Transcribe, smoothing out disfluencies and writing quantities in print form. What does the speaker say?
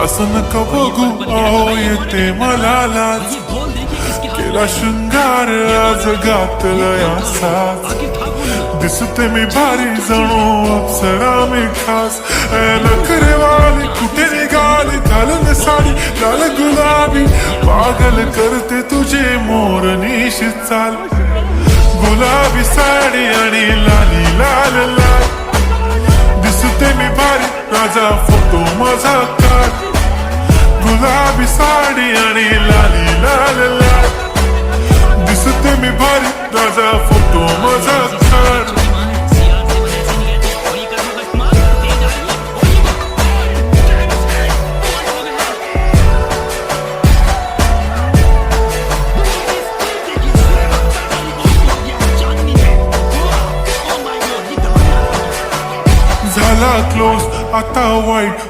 असं नका बघू अहो येते मला लाज केला शृंगार आज घातलं असाच दिसते मी भारी जणू अप्सरा मी खास नखरे वाली कुठे निघाली घालून साडी लाल गुलाबी पागल करते तुझे मोरनीश चाल गुलाबी साडी आणि लाली लाल लाल दिसते मी भारी राजा फोटो माझा काढ गुलाबी साडी आणि लाली लाल लाल दिसते मी भारी राजा फोटो माझा काढ झाला क्लोज आता वाईट